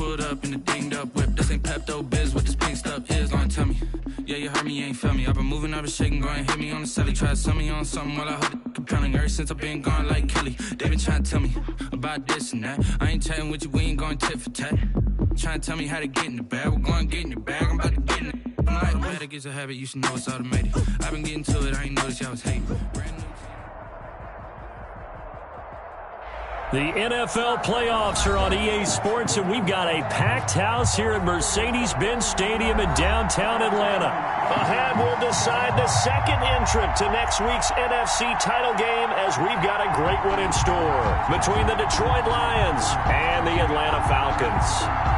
pulled up in a dinged up whip. This ain't Pepto-Biz, what this pink stuff is. Gonna tell me, yeah, you heard me, you ain't felt me. I've been moving, I've been shaking, go and hit me on the celly. Try to sell me on something while I hold it compelling. Ever since I've been gone like Kelly, they been trying to tell me about this and that. I ain't chatting with you, we ain't going tit for tat. Trying to tell me how to get in the bag, we're going to get in your bag, I'm about to get in it. I'm like, the better gets a habit, you should know it's automated. I've been getting to it, I ain't noticed y'all was hating. The NFL playoffs are on EA Sports, and we've got a packed house here at Mercedes-Benz Stadium in downtown Atlanta. The hat will decide the second entrant to next week's NFC title game, as we've got a great one in store between the Detroit Lions and the Atlanta Falcons.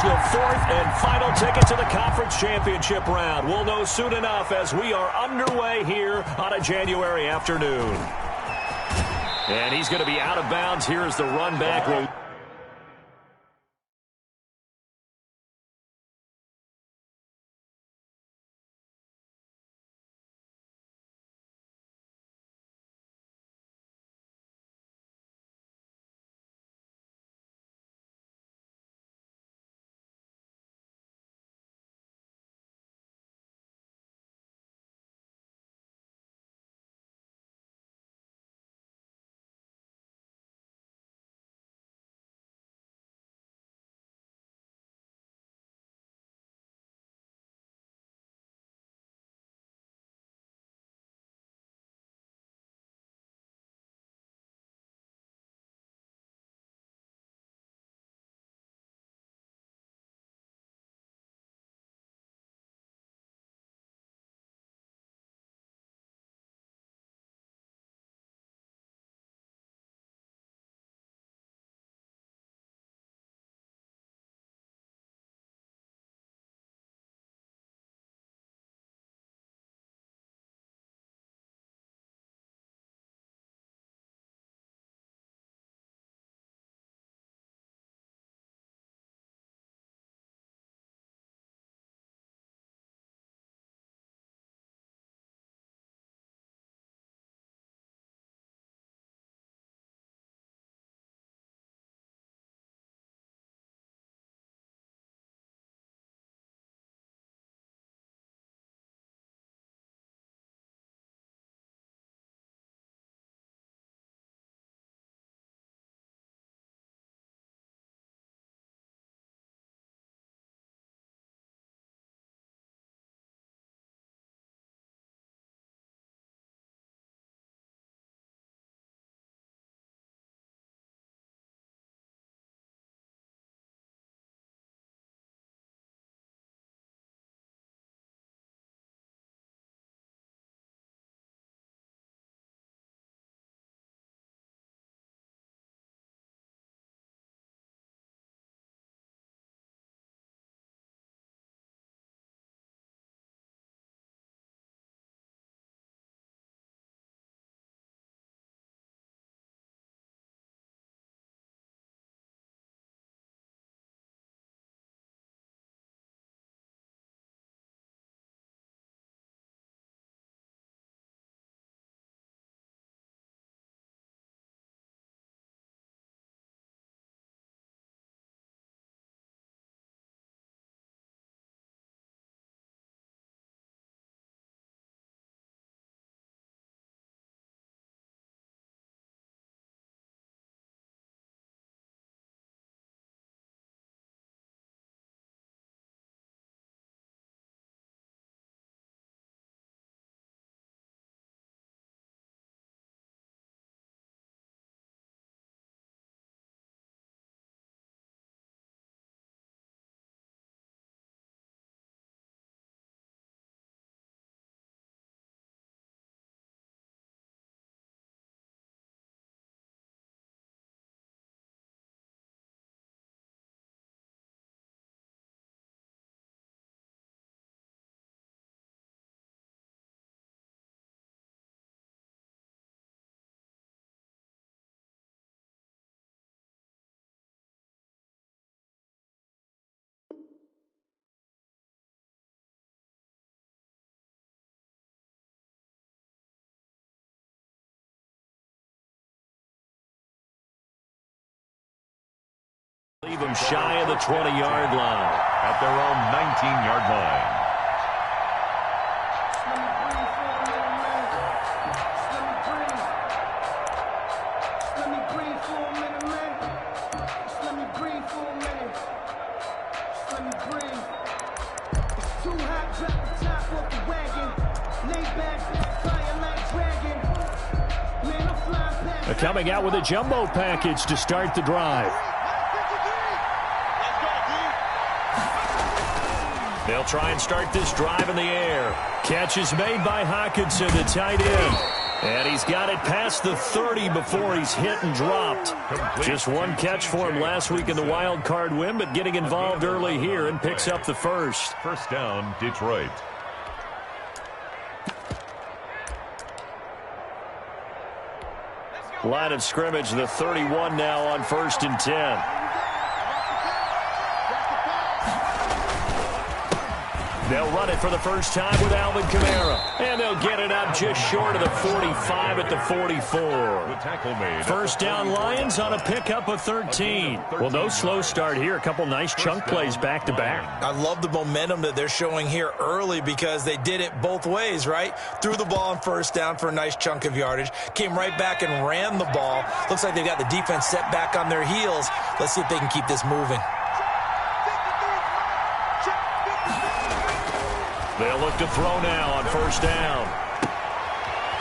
The fourth and final ticket to the conference championship round. We'll know soon enough as we are underway here on a January afternoon. And he's going to be out of bounds. Here's the run back. them shy of the 20-yard line. At their own 19-yard line. Coming out with a jumbo package to start the drive. They'll try and start this drive in the air. Catch is made by Hockenson, the tight end. And he's got it past the 30 before he's hit and dropped. Just one catch for him last week in the wild card win, but getting involved early here and picks up the first. First down, Detroit. Line of scrimmage, the 31 now on 1st and 10. They'll run it for the first time with Alvin Kamara. And they'll get it up just short of the 45 at the 44. The tackle made. First down Lions on a pickup of 13. Well, no slow start here. A couple nice chunk plays back to back. I love the momentum that they're showing here early because they did it both ways, right? Threw the ball on first down for a nice chunk of yardage. Came right back and ran the ball. Looks like they've got the defense set back on their heels. Let's see if they can keep this moving. They'll look to throw now on first down.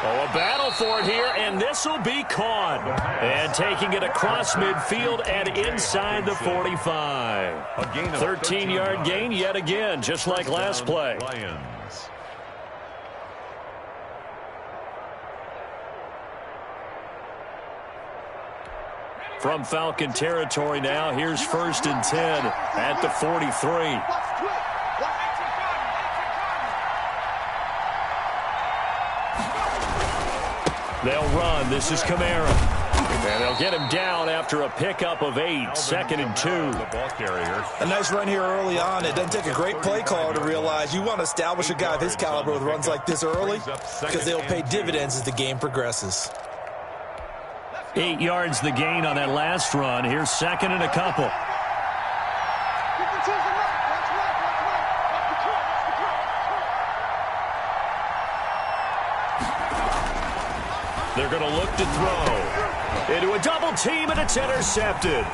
Oh, a battle for it here, and this will be caught. And taking it across midfield and inside the 45. 13-yard gain yet again, just like last play. Lions. From Falcon territory now, here's 1st and 10 at the 43. They'll run. This is Kamara. And they'll get him down after a pickup of 8. 2nd and 2. The ball carrier. A nice run here early on. It doesn't take a great play caller to realize you want to establish a guy of his caliber with runs like this early because they'll pay dividends as the game progresses. 8 yards the gain on that last run. Here's 2nd and a couple. They're going to look to throw. Into a double team, and it's intercepted.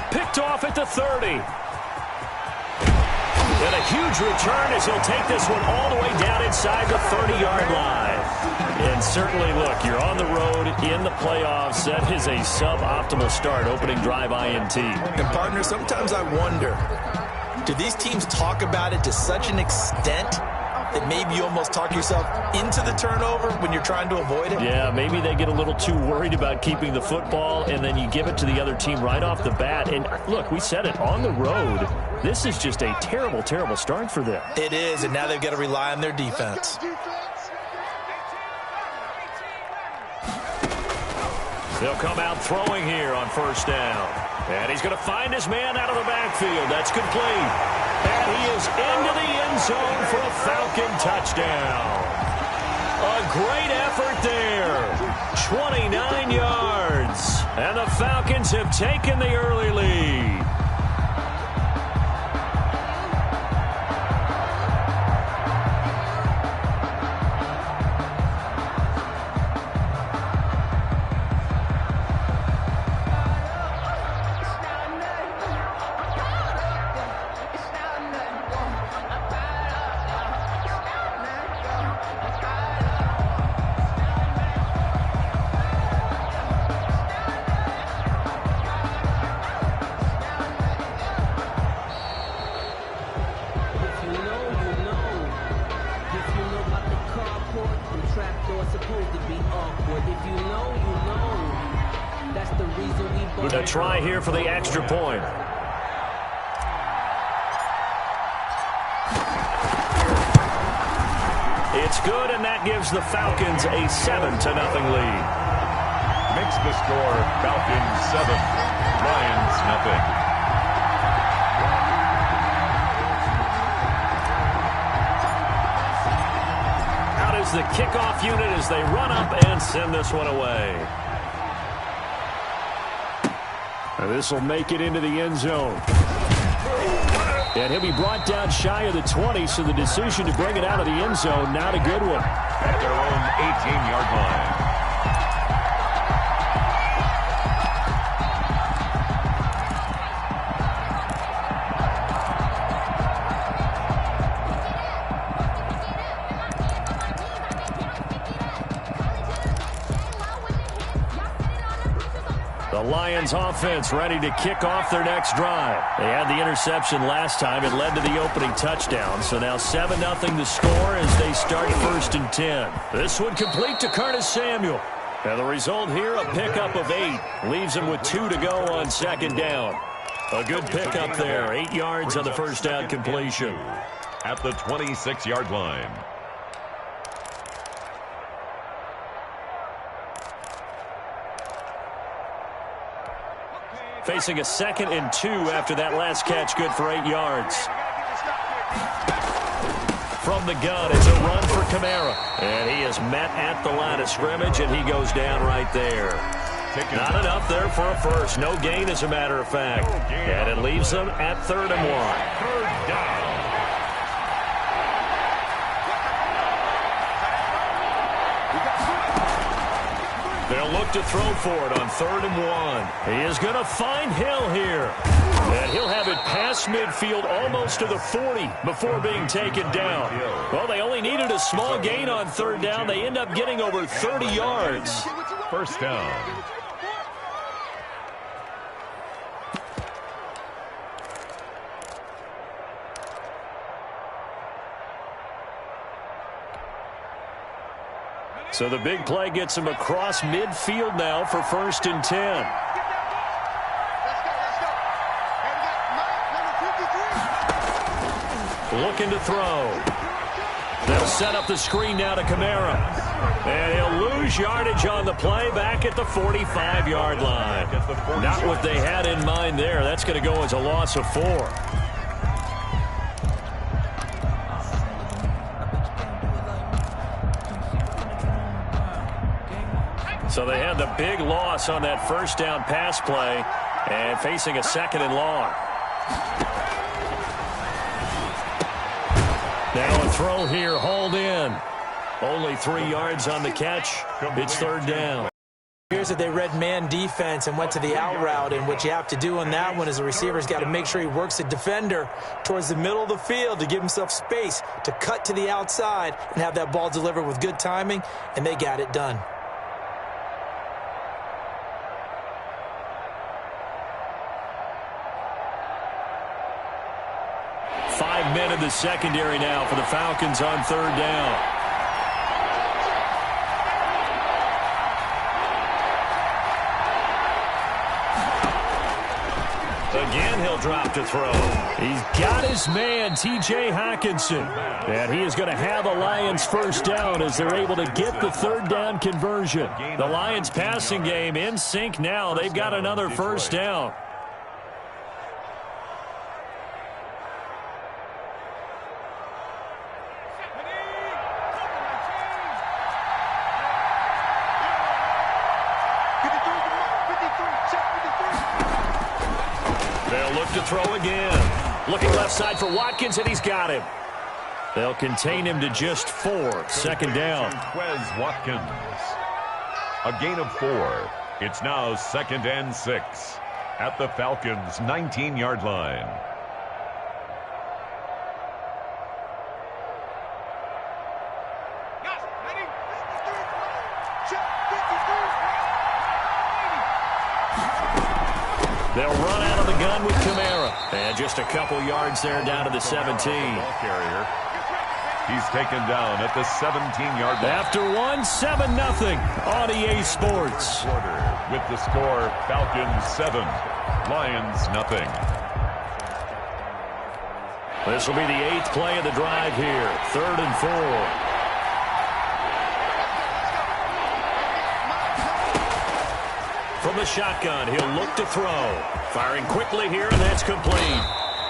Picked off at the 30. And a huge return as he'll take this one all the way down inside the 30-yard line. And certainly, look, you're on the road in the playoffs. That is a suboptimal start, opening drive INT. And, partner, sometimes I wonder, do these teams talk about it to such an extent that maybe you almost talk yourself into the turnover when you're trying to avoid it? Yeah, maybe they get a little too worried about keeping the football, and then you give it to the other team right off the bat. And, look, we said it, on the road, this is just a terrible, terrible start for them. It is, and now they've got to rely on their defense. They'll come out throwing here on first down. And he's going to find his man out of the backfield. That's complete. And he is into the end zone for a Falcon touchdown. A great effort there. 29 yards. And the Falcons have taken the early lead. A try here for the extra point. It's good, and that gives the Falcons a 7-0 lead. Makes the score Falcons 7, Lions nothing. Out is the kickoff unit as they run up and send this one away. This will make it into the end zone. And he'll be brought down shy of the 20, so the decision to bring it out of the end zone, not a good one. At their own 18-yard line. The Lions offense ready to kick off their next drive. They had the interception last time. It led to the opening touchdown. So now 7-0 the score as they start 1st and 10. This one complete to Curtis Samuel. And the result here, a pickup of 8. Leaves him with 2 to go on 2nd down. A good pickup there. 8 yards on the first down completion. At the 26-yard line. Facing a 2nd and 2 after that last catch, good for 8 yards. From the gun, it's a run for Kamara. And he is met at the line of scrimmage, and he goes down right there. Not enough there for a first. No gain, as a matter of fact. And it leaves them at 3rd and 1. 3rd down. They'll look to throw for it on 3rd and 1. He is going to find Hill here. And he'll have it past midfield almost to the 40 before being taken down. Well, they only needed a small gain on 3rd down. They end up getting over 30 yards. 1st down. So the big play gets him across midfield now for 1st and 10. Looking to throw. They'll set up the screen now to Kamara. And he'll lose yardage on the play back at the 45-yard line. Not what they had in mind there. That's going to go as a loss of 4. So they had the big loss on that 1st down pass play and facing a 2nd and long. Now a throw here, hauled in. Only 3 yards on the catch. It's 3rd down. Here's that they read man defense and went to the out route, and what you have to do on that one is the receiver's got to make sure he works the defender towards the middle of the field to give himself space to cut to the outside and have that ball delivered with good timing, and they got it done. Men in the secondary now for the Falcons on 3rd down. Again, he'll drop to throw. He's got his man, T.J. Hockenson. And he is going to have a Lions 1st down as they're able to get the 3rd down conversion. The Lions passing game in sync now. They've got another 1st down. To throw again. Looking left side for Watkins, and he's got him. They'll contain him to just 4. 2nd down. Watkins. A gain of 4. It's now 2nd and 6. At the Falcons' 19-yard line. They'll run out of the gun with Kamara. And just a couple yards there down to the 17. Ball carrier. He's taken down at the 17-yard line. After 7-0 on EA Sports. With the score, Falcons 7, Lions nothing. This will be the 8th play of the drive here. 3rd and 4. From the shotgun, he'll look to throw. Firing quickly here, and that's complete.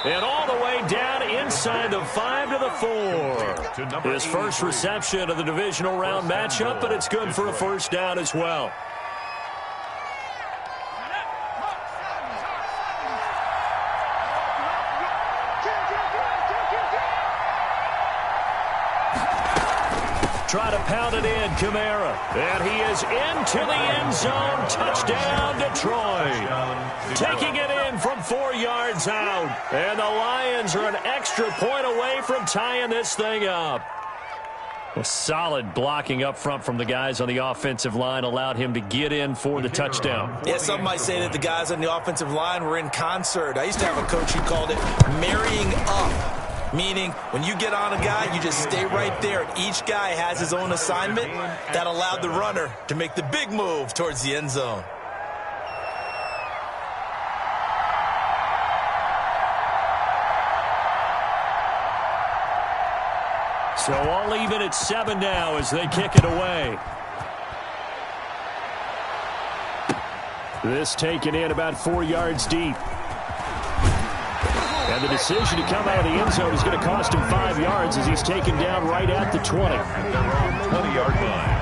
And all the way down inside the 5 to the 4. His first reception of the divisional round matchup, but it's good for a 1st down as well. try to pound it in. Kamara. And he is into the end zone. Touchdown, Detroit. Taking it in from 4 yards out. And the Lions are an extra point away from tying this thing up. A solid blocking up front from the guys on the offensive line allowed him to get in for the touchdown. Yeah, some might say that the guys on the offensive line were in concert. I used to have a coach who called it marrying up, meaning when you get on a guy, you just stay right there. And each guy has his own assignment. That allowed the runner to make the big move towards the end zone. So all even at 7 now as they kick it away. This taken in about 4 yards deep. And the decision to come out of the end zone is going to cost him 5 yards as he's taken down right at the 20. 20-yard line.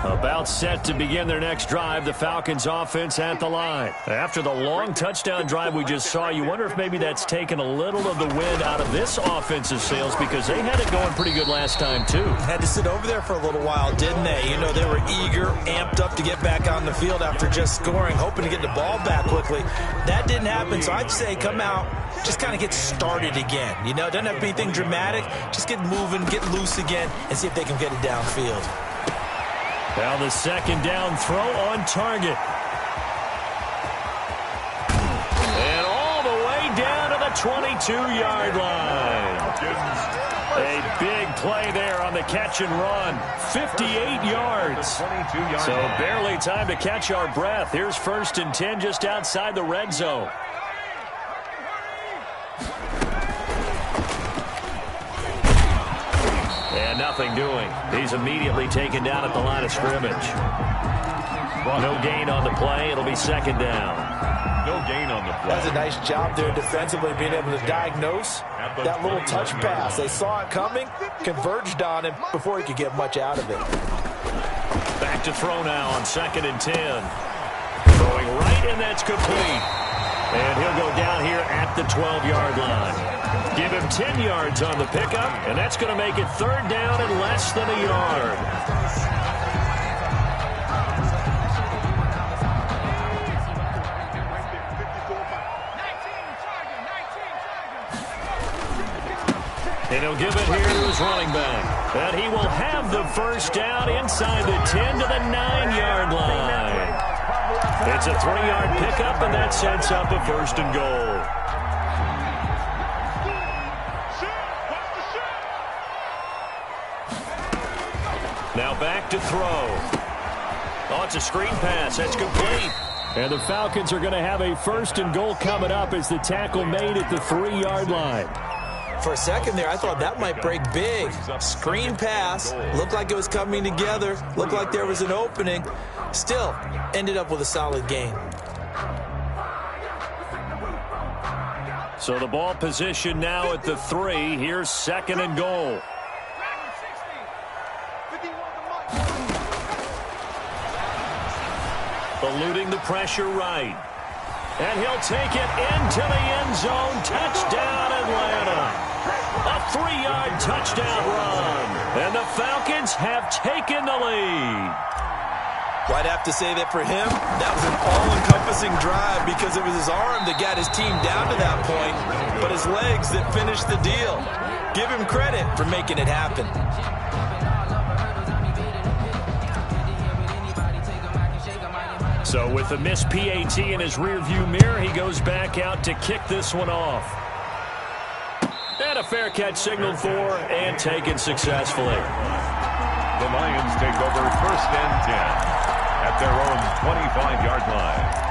About set to begin their next drive, the Falcons offense at the line. After the long touchdown drive we just saw, you wonder if maybe that's taken a little of the wind out of this offensive sails because they had it going pretty good last time too. Had to sit over there for a little while, didn't they? You know, they were eager, amped up to get back on the field after just scoring, hoping to get the ball back quickly. That didn't happen, so I'd say come out, just kind of get started again. You know, it doesn't have to be anything dramatic. Just get moving, get loose again, and see if they can get it downfield. Now the second down throw on target. And all the way down to the 22-yard line. A big play there on the catch and run. 58 yards. So barely time to catch our breath. Here's 1st and 10 just outside the red zone. And nothing doing. He's immediately taken down at the line of scrimmage. No gain on the play. It'll be 2nd down. No gain on the play. That's a nice job there defensively, being able to diagnose that little touch pass. They saw it coming, converged on him before he could get much out of it. Back to throw now on 2nd and 10. Throwing right, and that's complete. And he'll go down here at the 12-yard line. Give him 10 yards on the pickup, and that's going to make it 3rd down and less than a yard. And he'll give it here to his running back. And he will have the 1st down inside the 10 to the 9-yard line. It's a 3-yard pickup, and that sets up a 1st and goal. Now back to throw. Oh, it's a screen pass. That's complete. And the Falcons are going to have a 1st and goal coming up as the tackle made at the 3-yard line. For a second there, I thought that might break big. Screen pass. Looked like it was coming together. Looked like there was an opening. Still, ended up with a solid gain. So the ball position now at the 3. Here's 2nd and goal. Eluding the pressure right. And he'll take it into the end zone. Touchdown, Atlanta. A 3-yard touchdown run. And the Falcons have taken the lead. Well, I'd have to say that for him, that was an all-encompassing drive because it was his arm that got his team down to that point, but his legs that finished the deal. Give him credit for making it happen. So with the missed PAT in his rearview mirror, he goes back out to kick this one off. And a fair catch signaled for and taken successfully. The Lions take over 1st and 10 at their own 25-yard line.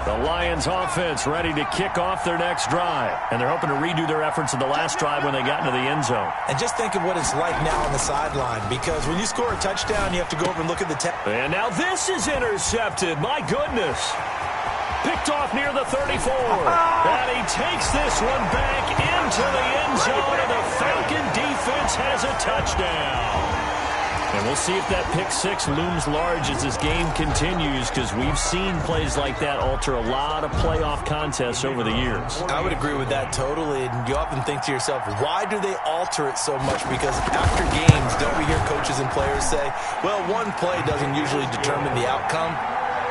The Lions offense ready to kick off their next drive. And they're hoping to redo their efforts in the last drive when they got into the end zone. And just think of what it's like now on the sideline, because when you score a touchdown, you have to go over and look at the And now this is intercepted. My goodness. Picked off near the 34. And he takes this one back into the end zone, and the Falcon defense has has a touchdown. And we'll see if that pick six looms large as this game continues, because we've seen plays like that alter a lot of playoff contests over the years. I would agree with that totally. And you often think to yourself, why do they alter it so much? Because after games, don't we hear coaches and players say, well, one play doesn't usually determine the outcome.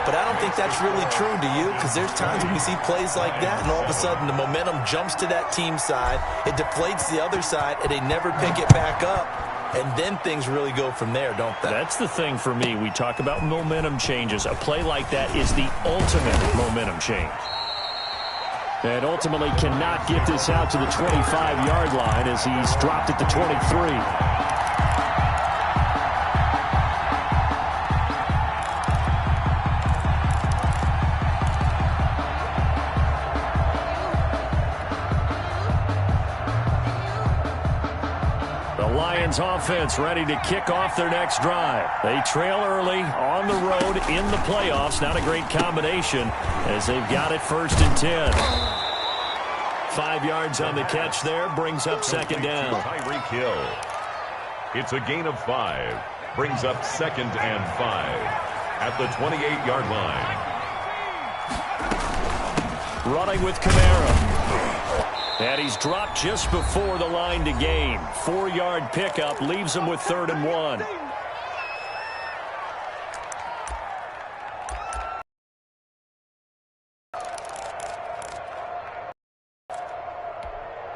But I don't think that's really true, do you? Because there's times when we see plays like that, and all of a sudden the momentum jumps to that team side, it deflates the other side, and they never pick it back up. And then things really go from there, don't they? That's the thing for me. We talk about momentum changes. A play like that is the ultimate momentum change. And ultimately cannot get this out to the 25-yard line as he's dropped at the 23. Lions offense ready to kick off their next drive. They trail early on the road in the playoffs. Not a great combination as they've got it 1st and 10. 5 yards on the catch there, brings up second down. Tyreek Hill. It's a gain of 5. Brings up 2nd and 5 at the 28-yard line. Running with Kamara. And he's dropped just before the line to gain. 4-yard pickup leaves him with 3rd and 1.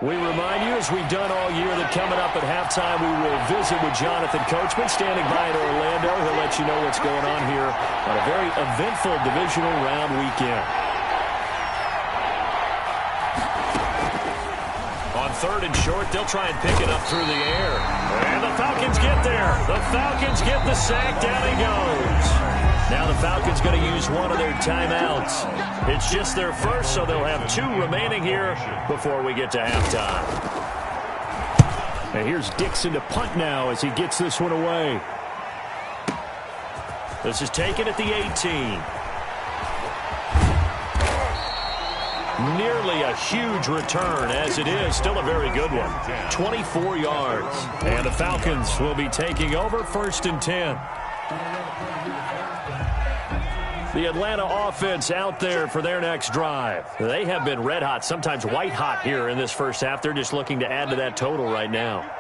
We remind you, as we've done all year, that coming up at halftime we will visit with Jonathan Coachman standing by in Orlando. He'll let you know what's going on here on a very eventful divisional round weekend. On 3rd and short, they'll try and pick it up through the air. And the Falcons get there. The Falcons get the sack. Down he goes. Now the Falcons going to use one of their timeouts. It's just their first, so they'll have 2 remaining here before we get to halftime. And here's Dixon to punt now as he gets this one away. This is taken at the 18. Nearly a huge return, as it is. Still a very good one. 24 yards. And the Falcons will be taking over 1st and 10. The Atlanta offense out there for their next drive. They have been red hot, sometimes white hot here in this first half. They're just looking to add to that total right now.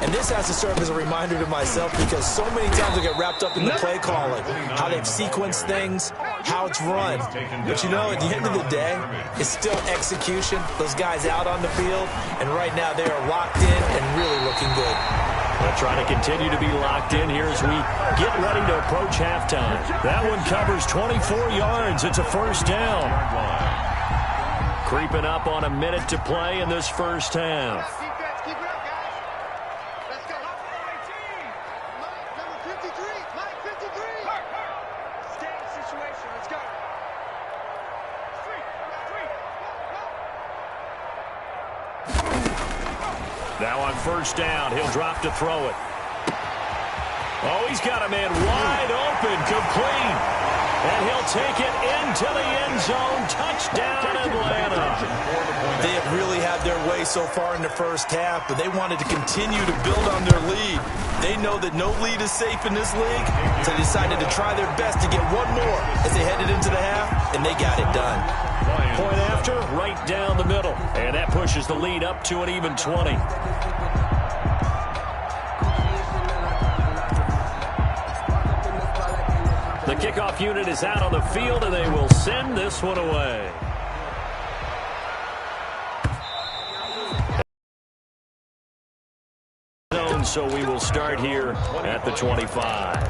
And this has to serve as a reminder to myself, because so many times I get wrapped up in the play calling, how they've sequenced things, how it's run. But you know, at the end of the day, it's still execution. Those guys out on the field, and right now they are locked in and really looking good. They'll try to continue to be locked in here as we get ready to approach halftime. That one covers 24 yards. It's a 1st down. Creeping up on a minute to play in this first half. Now on 1st down, he'll drop to throw it. Oh, he's got a man wide open, complete. And he'll take it into the end zone. Touchdown, Atlanta. They have really had their way so far in the first half, but they wanted to continue to build on their lead. They know that no lead is safe in this league, so they decided to try their best to get one more as they headed into the half, and they got it done. Point after, right down the middle. And that pushes the lead up to an even 20. The kickoff unit is out on the field, and they will send this one away. So we will start here at the 25.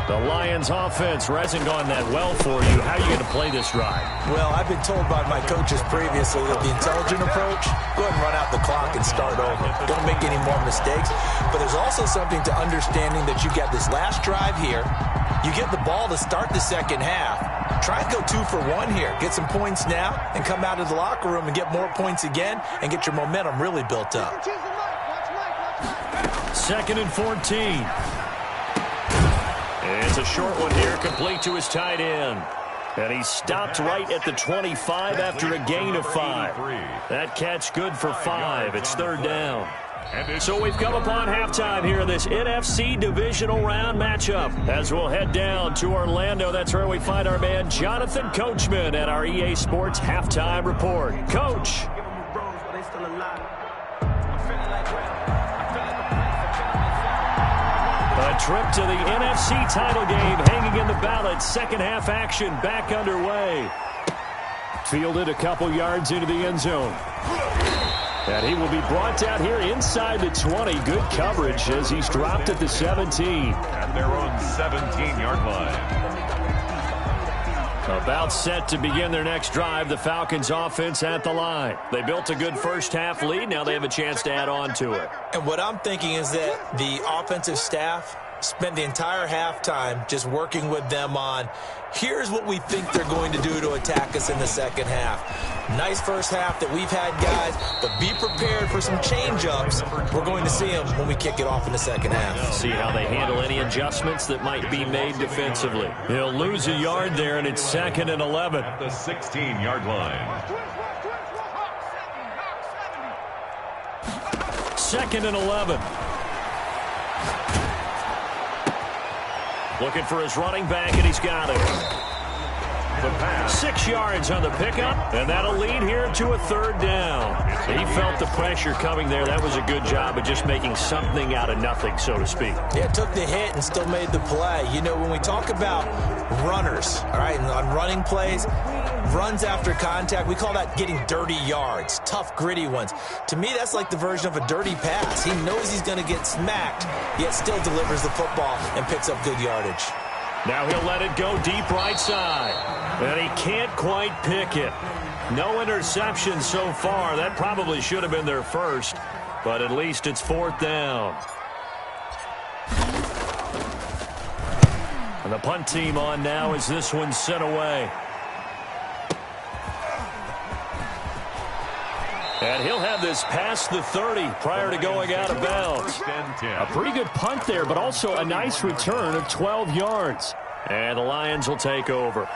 The Lions offense hasn't gone that well for you. How are you going to play this drive? Well, I've been told by my coaches previously that the intelligent approach, go ahead and run out the clock and start over. Don't make any more mistakes. But there's also something to understanding that you got this last drive here. You get the ball to start the second half. Try and go 2 for 1 here. Get some points now and come out of the locker room and get more points again and get your momentum really built up. 2nd and 14. It's a short one here, complete to his tight end. And he stopped right at the 25 after a gain of 5. That catch good for 5. It's third down. So we've come upon halftime here in this NFC divisional round matchup. As we'll head down to Orlando, that's where we find our man Jonathan Coachman at our EA Sports Halftime Report. Coach. A trip to the NFC title game hanging in the balance. Second half action back underway. Fielded a couple yards into the end zone. And he will be brought down here inside the 20. Good coverage as he's dropped at the 17. At their own 17-yard line. About set to begin their next drive, the Falcons offense at the line. They built a good first half lead. Now they have a chance to add on to it. And what I'm thinking is that the offensive staff spent the entire halftime just working with them on, here's what we think they're going to do to attack us in the second half. Nice first half that we've had, guys, but be prepared for some change-ups. We're going to see them when we kick it off in the second half. See how they handle any adjustments that might be made defensively. He'll lose a yard there, and it's 2nd and 11. At the 16-yard line. 2nd and 11. Looking for his running back, and he's got it. The pass. 6 yards on the pickup, and that'll lead here to a third down. He felt the pressure coming there. That was a good job of just making something out of nothing, so to speak. Yeah, took the hit and still made the play. You know, when we talk about runners, all right, and on running plays, runs after contact, we call that getting dirty yards, tough, gritty ones. To me, that's like the version of a dirty pass. He knows he's going to get smacked, yet still delivers the football and picks up good yardage. Now he'll let it go deep right side. And he can't quite pick it. No interception so far. That probably should have been their first, but at least it's 4th down. And the punt team on now as this one's sent away. And he'll have this past the 30 prior to going out of bounds. A pretty good punt there, but also a nice return of 12 yards. And the Lions will take over.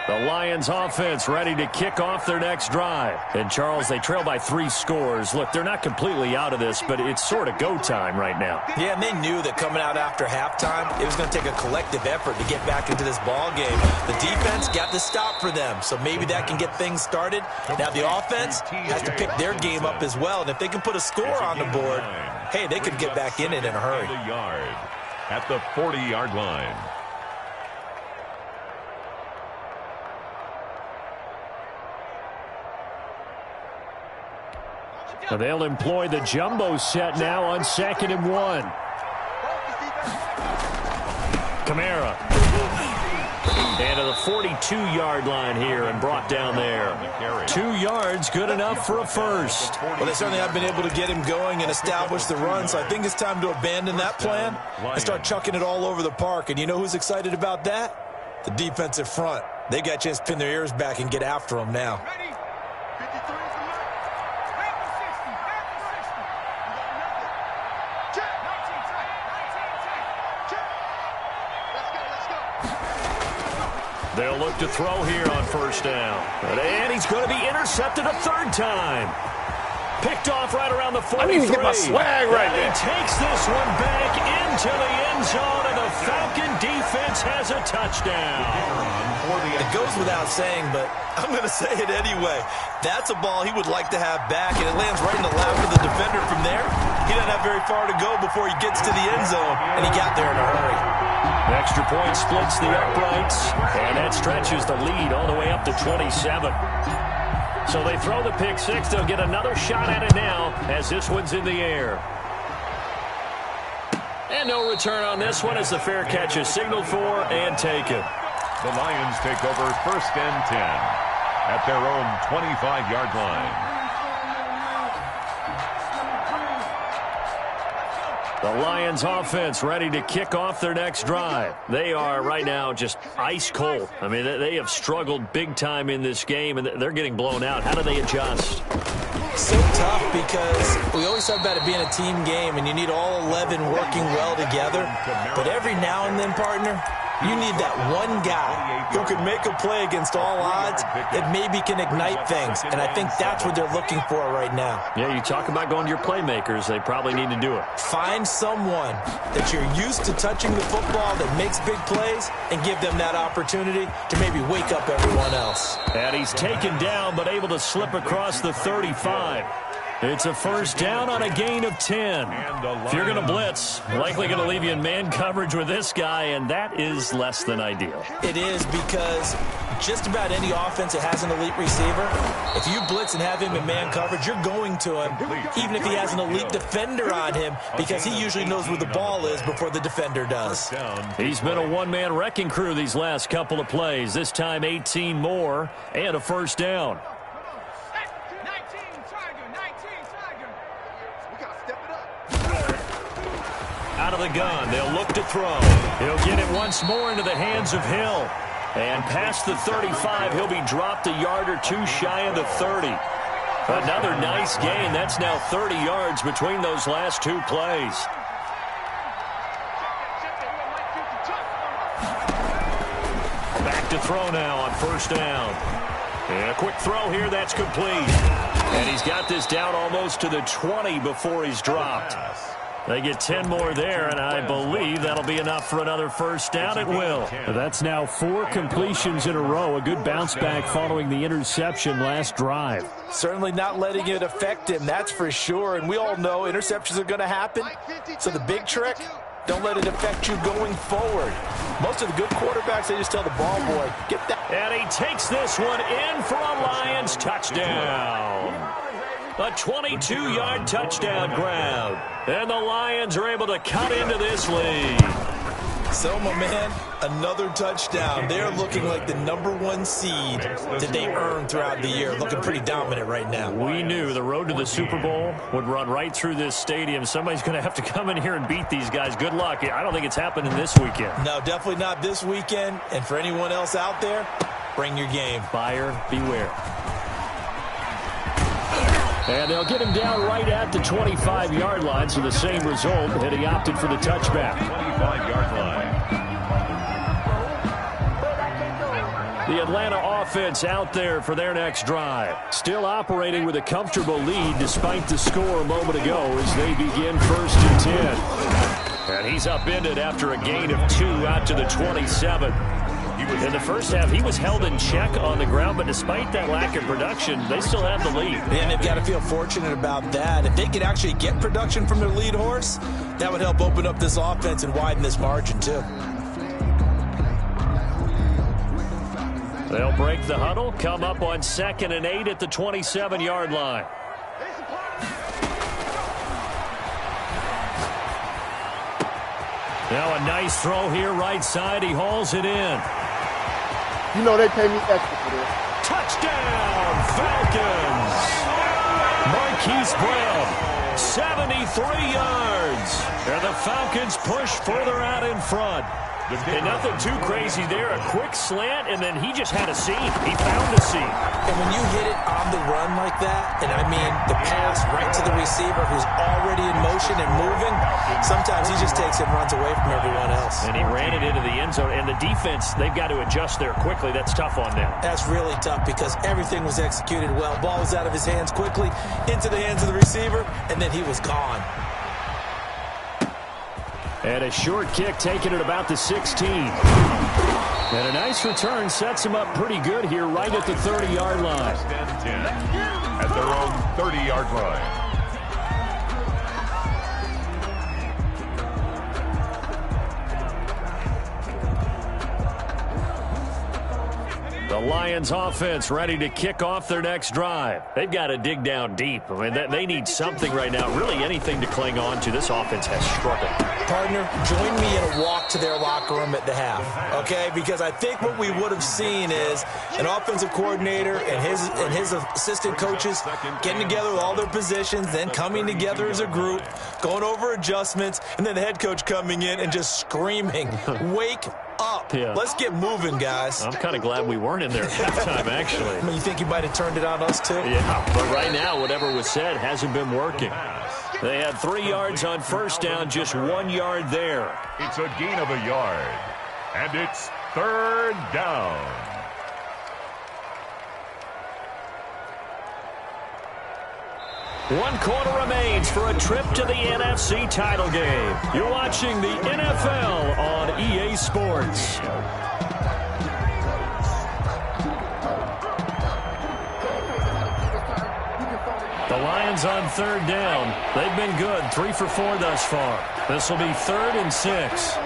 The Lions offense ready to kick off their next drive. And, Charles, they trail by 3 scores. Look, they're not completely out of this, but it's sort of go time right now. Yeah, and they knew that coming out after halftime, it was going to take a collective effort to get back into this ball game. The defense got the stop for them, so maybe that can get things started. Now the offense has to pick their game up as well, and if they can put a score on the board, hey, they could get back in it in a hurry. At the 40-yard line. And they'll employ the jumbo set now on 2nd and 1. Kamara. And to the 42-yard line here and brought down there. 2 yards, good enough for a first. Well, they certainly have been able to get him going and establish the run, so I think it's time to abandon that plan and start chucking it all over the park. And you know who's excited about that? The defensive front. They got a chance to pin their ears back and get after him now. They'll look to throw here on 1st down. And he's going to be intercepted a 3rd time. Picked off right around the 43. I need to get my swag right there. He takes this one back into the end zone, and the Falcon defense has a touchdown. It goes without saying, but I'm going to say it anyway. That's a ball he would like to have back, and it lands right in the lap of the defender from there. He doesn't have very far to go before he gets to the end zone, and he got there in a hurry. Extra point splits the uprights, and that stretches the lead all the way up to 27. So they throw the pick 6. They'll get another shot at it now as this one's in the air. And no return on this one as the fair catch is signaled for and taken. The Lions take over 1st and 10 at their own 25-yard line. The Lions offense ready to kick off their next drive. They are right now just ice cold. I mean, they have struggled big time in this game, and they're getting blown out. How do they adjust? So tough because we always talk about it being a team game and you need all 11 working well together. But every now and then, partner, you need that one guy who can make a play against all odds that maybe can ignite things. And I think that's what they're looking for right now. Yeah, you talk about going to your playmakers. They probably need to do it. Find someone that you're used to touching the football that makes big plays and give them that opportunity to maybe wake up everyone else. And he's taken down but able to slip across the 35. It's a first down on a gain of 10. If you're going to blitz, likely going to leave you in man coverage with this guy, and that is less than ideal. It is because just about any offense that has an elite receiver, if you blitz and have him in man coverage, you're going to him, even if he has an elite defender on him, because he usually knows where the ball is before the defender does. He's been a one-man wrecking crew these last couple of plays. This time 18 more and a first down. Out of the gun, they'll look to throw. He'll get it once more into the hands of Hill. And past the 35, he'll be dropped a yard or two shy of the 30. Another nice gain. That's now 30 yards between those last two plays. Back to throw now on first down. And a quick throw here, that's complete. And he's got this down almost to the 20 before he's dropped. They get 10 more there, and I believe that'll be enough for another first down. It will. That's now 4 completions in a row. A good bounce back following the interception last drive. Certainly not letting it affect him, that's for sure. And we all know interceptions are going to happen. So the big trick, don't let it affect you going forward. Most of the good quarterbacks, they just tell the ball boy, get that. And he takes this one in for a Lions touchdown. A 22-yard touchdown grab. And the Lions are able to cut into this lead. So, my man, another touchdown. They're looking like the #1 seed that they earned throughout the year. Looking pretty dominant right now. We knew the road to the Super Bowl would run right through this stadium. Somebody's going to have to come in here and beat these guys. Good luck. I don't think it's happening this weekend. No, definitely not this weekend. And for anyone else out there, bring your game. Buyer beware. And they'll get him down right at the 25-yard line, so the same result, and he opted for the touchback. 25-yard line. The Atlanta offense out there for their next drive. Still operating with a comfortable lead despite the score a moment ago as they begin 1st and 10. And he's upended after a gain of 2 out to the 27. In the first half, he was held in check on the ground, but despite that lack of production, they still have the lead. And they've got to feel fortunate about that. If they could actually get production from their lead horse, that would help open up this offense and widen this margin, too. They'll break the huddle, come up on 2nd and 8 at the 27-yard line. Now a nice throw here right side. He hauls it in. You know they pay me extra for this. Touchdown, Falcons! Marquise Brown, 73 yards. And the Falcons push further out in front. And nothing too crazy there. A quick slant, and then he just had a seam. He found a seam. And when you hit it on the run like that, and I mean the pass right to the receiver who's already in motion and moving, sometimes he just takes it and runs away from everyone else. And he ran it into the end zone. And the defense, they've got to adjust there quickly. That's tough on them. That's really tough because everything was executed well. Ball was out of his hands quickly, into the hands of the receiver, and then he was gone. And a short kick taken at about the 16. And a nice return sets him up pretty good here right at the 30-yard line. 10 at their own 30-yard line. The Lions offense ready to kick off their next drive. They've got to dig down deep. I mean, they need something right now, really anything to cling on to. This offense has struggled. Partner, join me in a walk to their locker room at the half, okay? Because I think what we would have seen is an offensive coordinator and his assistant coaches getting together with all their positions, then coming together as a group, going over adjustments, and then the head coach coming in and just screaming, "Wake up. Yeah. Let's get moving, guys." I'm kind of glad we weren't in there at halftime, actually. I mean, you think you might have turned it on us, too? Yeah, but right now, whatever was said hasn't been working. They had 3 yards on first down, just 1 yard there. It's a gain of a yard, and it's 3rd down. One quarter remains for a trip to the NFC title game. You're watching the NFL on EA Sports. The Lions on 3rd down. They've been good, 3 for 4 thus far. This will be 3rd and 6.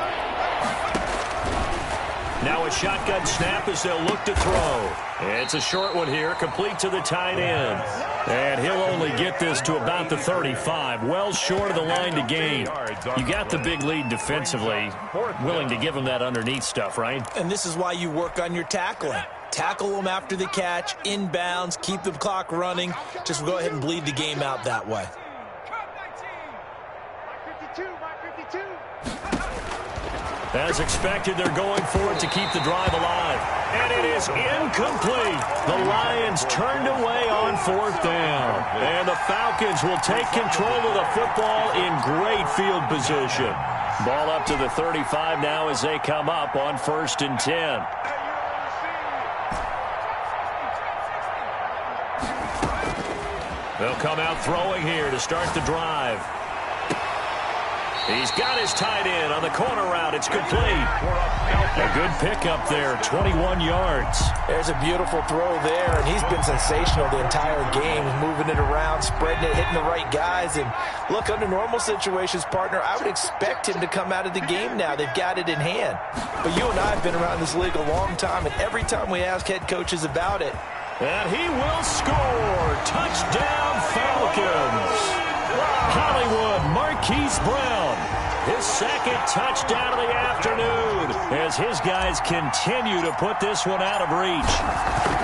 Now a shotgun snap as they'll look to throw. It's a short one here, complete to the tight end. And he'll only get this to about the 35, well short of the line to gain. You got the big lead defensively, willing to give him that underneath stuff, right? And this is why you work on your tackling. Tackle them after the catch, inbounds, keep the clock running. Just go ahead and bleed the game out that way. As expected, they're going for it to keep the drive alive. And it is incomplete. The Lions turned away on 4th down. And the Falcons will take control of the football in great field position. Ball up to the 35 now as they come up on 1st and 10. They'll come out throwing here to start the drive. He's got his tight end on the corner route. It's complete. A good pickup there, 21 yards. There's a beautiful throw there, and he's been sensational the entire game, moving it around, spreading it, hitting the right guys. And look, under normal situations, partner, I would expect him to come out of the game now. They've got it in hand. But you and I have been around this league a long time, and every time we ask head coaches about it. And he will score. Touchdown, Falcons. Hollywood, Marquise Brown, his 2nd touchdown of the afternoon as his guys continue to put this one out of reach.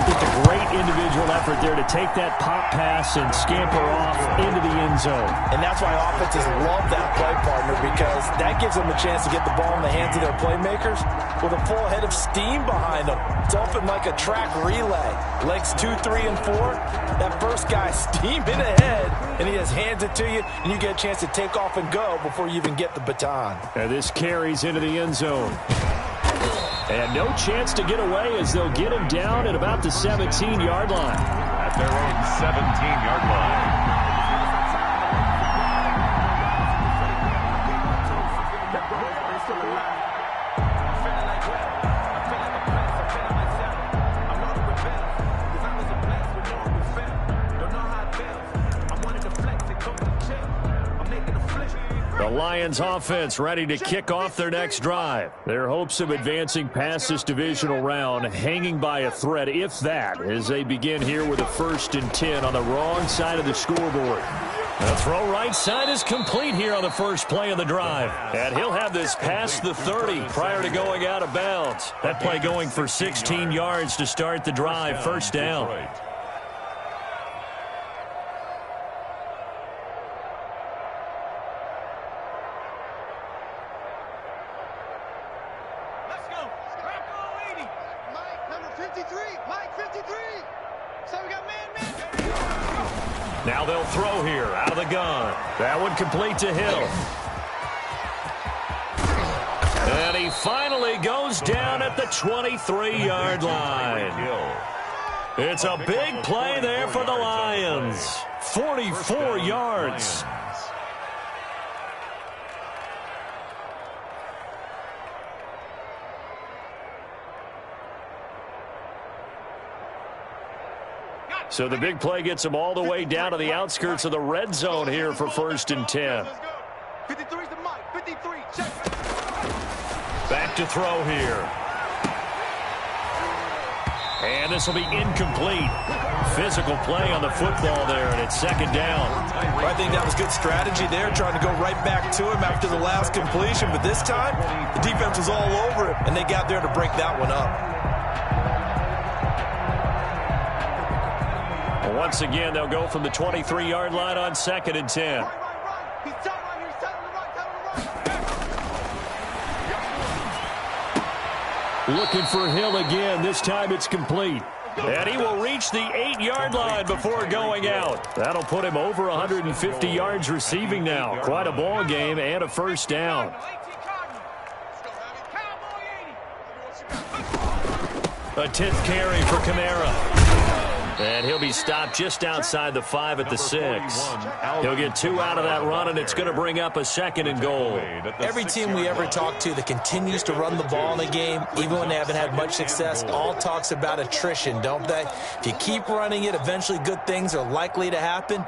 Just a great individual effort there to take that pop pass and scamper off into the end zone. And that's why offenses love that play, partner, because that gives them a chance to get the ball in the hands of their playmakers with a full head of steam behind them. It's often like a track relay. Legs 2, 3, and 4. That first guy steaming ahead, and he just hands it to you, and you get a chance to take off and go before you even get the baton. And this carries into the end zone. And no chance to get away as they'll get him down at about the 17-yard line. At their own 17-yard line. The Lions offense ready to kick off their next drive. Their hopes of advancing past this divisional round hanging by a thread, if that, as they begin here with a 1st and 10 on the wrong side of the scoreboard. The throw right side is complete here on the first play of the drive. And he'll have this past the 30 prior to going out of bounds. That play going for 16 yards to start the drive, 1st down. Now they'll throw here out of the gun. That one complete to Hill. And he finally goes down at the 23-yard line. It's a big play there for the Lions. 44 yards. So the big play gets them all the way down to the outskirts of the red zone here for 1st and 10. 53's the mic. 53, check. Back to throw here. And this will be incomplete. Physical play on the football there, and it's second down. Well, I think that was good strategy there, trying to go right back to him after the last completion. But this time, the defense was all over him, and they got there to break that one up. Well, once again, they'll go from the 23-yard line on 2nd and 10. Looking for Hill again. This time it's complete. And he will reach the 8-yard line before going out. That'll put him over 150 yards receiving now. Quite a ball game and a first down. A 10th carry for Kamara. And he'll be stopped just outside the 5 at the 6. He'll get 2 out of that run, and it's going to bring up a 2nd and goal. Every team we ever talk to that continues to run the ball in a game, even when they haven't had much success, all talks about attrition, don't they? If you keep running it, eventually good things are likely to happen.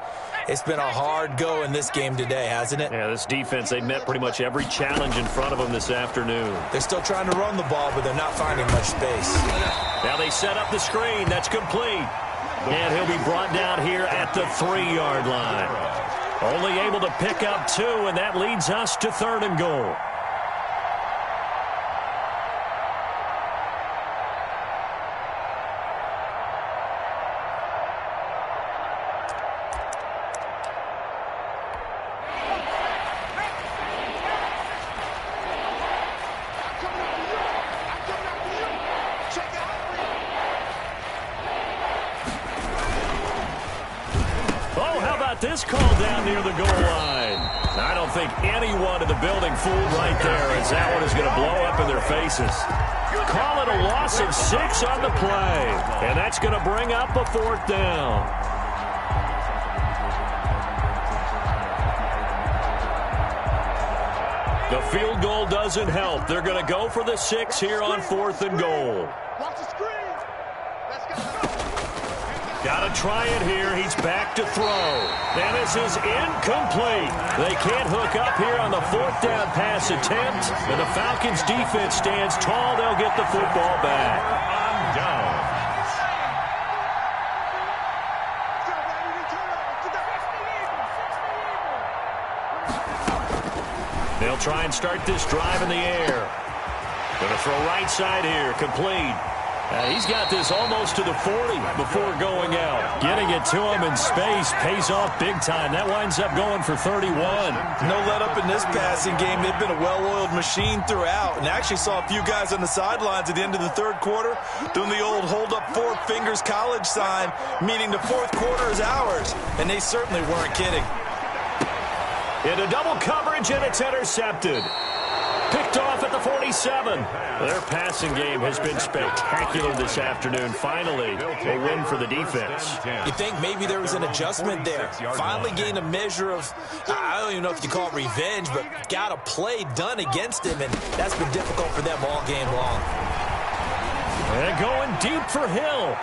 It's been a hard go in this game today, hasn't it? Yeah, this defense, they met pretty much every challenge in front of them this afternoon. They're still trying to run the ball, but they're not finding much space. Now they set up the screen. That's complete. And he'll be brought down here at the 3-yard line. Only able to pick up 2, and that leads us to 3rd and goal. This call down near the goal line. I don't think anyone in the building fooled right there, as that one is going to blow up in their faces. Call it a loss of 6 on the play, and that's going to bring up a 4th down. The field goal doesn't help. They're going to go for the 6 here on 4th and goal. Got to try it here. He's back to throw. And this is incomplete. They can't hook up here on the 4th down pass attempt. And the Falcons defense stands tall. They'll get the football back. They'll try and start this drive in the air. Going to throw right side here. Complete. He's got this almost to the 40 before going out. Getting it to him in space pays off big time. That winds up going for 31. No let up in this passing game. They've been a well-oiled machine throughout. And actually saw a few guys on the sidelines at the end of the 3rd quarter doing the old hold up 4 fingers college sign, meaning the 4th quarter is ours. And they certainly weren't kidding. Into double coverage, and it's intercepted. Picked off at the 47. Their passing game has been spectacular this afternoon. Finally, a win for the defense. You think maybe there was an adjustment there. Finally gained a measure of, I don't even know if you call it revenge, but got a play done against him, and that's been difficult for them all game long. And going deep for Hill.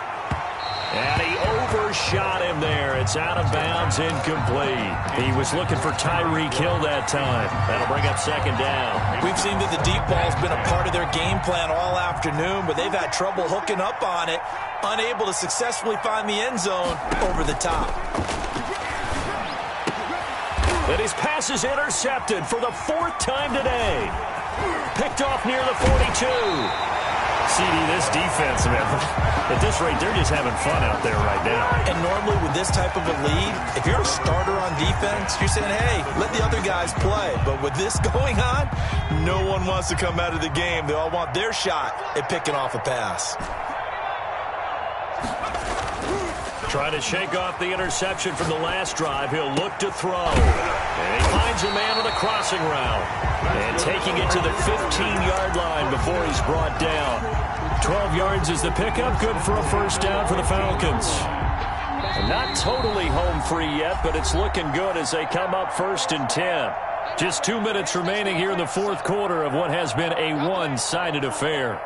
And he overshot him there. It's out of bounds, incomplete. He was looking for Tyreek Hill that time. That'll bring up 2nd down. We've seen that the deep ball's been a part of their game plan all afternoon, but they've had trouble hooking up on it, unable to successfully find the end zone over the top. And his pass is intercepted for the 4th time today. Picked off near the 42. CD, this defense, man, at this rate, they're just having fun out there right now. And normally with this type of a lead, if you're a starter on defense, you're saying, hey, let the other guys play. But with this going on, no one wants to come out of the game. They all want their shot at picking off a pass. Trying to shake off the interception from the last drive. He'll look to throw. And he finds a man with a crossing route. And taking it to the 15-yard line before he's brought down. 12 yards is the pickup. Good for a first down for the Falcons. Not totally home free yet, but it's looking good as they come up 1st and 10. Just 2 minutes remaining here in the 4th quarter of what has been a one-sided affair.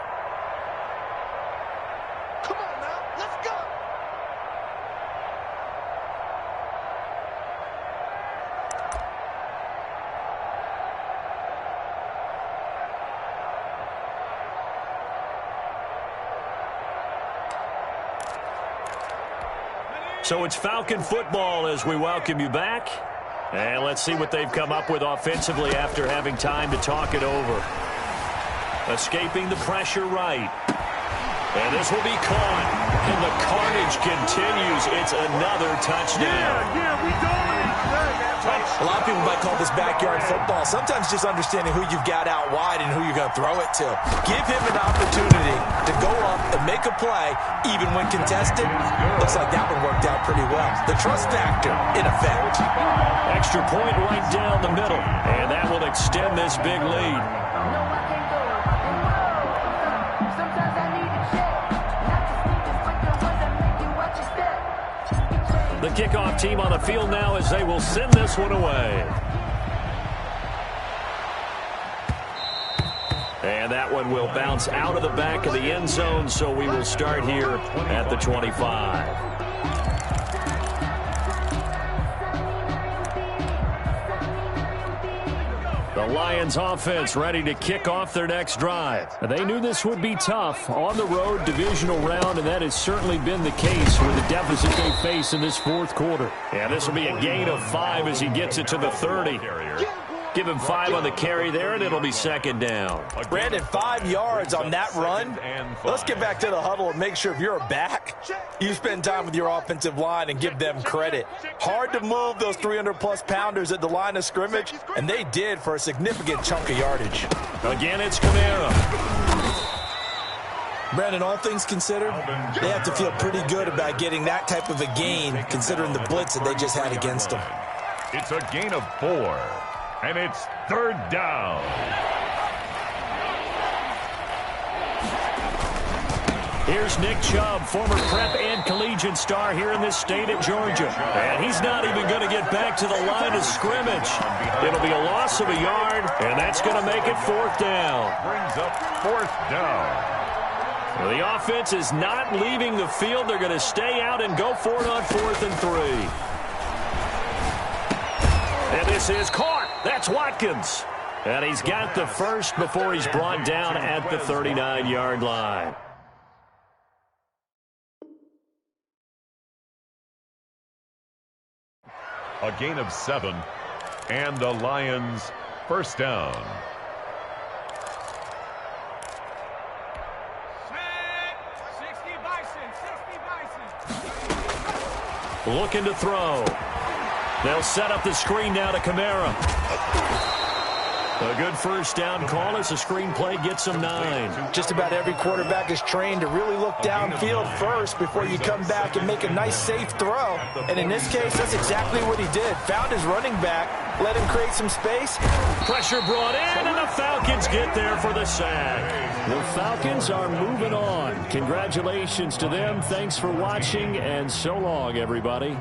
So it's Falcon football as we welcome you back. And let's see what they've come up with offensively after having time to talk it over. Escaping the pressure right. And this will be caught. And the carnage continues. It's another touchdown. We dominate. A lot of people might call this backyard football. Sometimes just understanding who you've got out wide and who you're going to throw it to. Give him an opportunity to go up and make a play, even when contested. Looks like that one worked out pretty well. The trust factor in effect. Extra point right down the middle. And that will extend this big lead. The kickoff team on the field now as they will send this one away. And that one will bounce out of the back of the end zone, so we will start here at the 25. The Lions offense ready to kick off their next drive. They knew this would be tough on the road divisional round, and that has certainly been the case with the deficit they face in this fourth quarter. And this will be a gain of 5 as he gets it to the 30. Give him 5 on the carry there, and it'll be second down. Brandon, 5 yards on that run. Let's get back to the huddle and make sure if you're a back, you spend time with your offensive line and give them credit. Hard to move those 300-plus pounders at the line of scrimmage, and they did for a significant chunk of yardage. Again, it's Kamara. Brandon, all things considered, they have to feel pretty good about getting that type of a gain, considering the blitz that they just had against them. It's a gain of 4. And it's third down. Here's Nick Chubb, former prep and collegiate star here in this state of Georgia. And he's not even going to get back to the line of scrimmage. It'll be a loss of a yard, and that's going to make it fourth down. Brings up fourth down. Well, the offense is not leaving the field. They're going to stay out and go for it on 4th and 3. And this is caught. That's Watkins. And he's got the first before he's brought down at the 39-yard line. A gain of 7. And the Lions first down. Looking to throw. They'll set up the screen now to Kamara. A good first down call as the screen play gets them 9. Just about every quarterback is trained to really look downfield first before you come back and make a nice, safe throw. And in this case, that's exactly what he did. Found his running back, let him create some space. Pressure brought in, and the Falcons get there for the sack. The Falcons are moving on. Congratulations to them. Thanks for watching, and so long, everybody.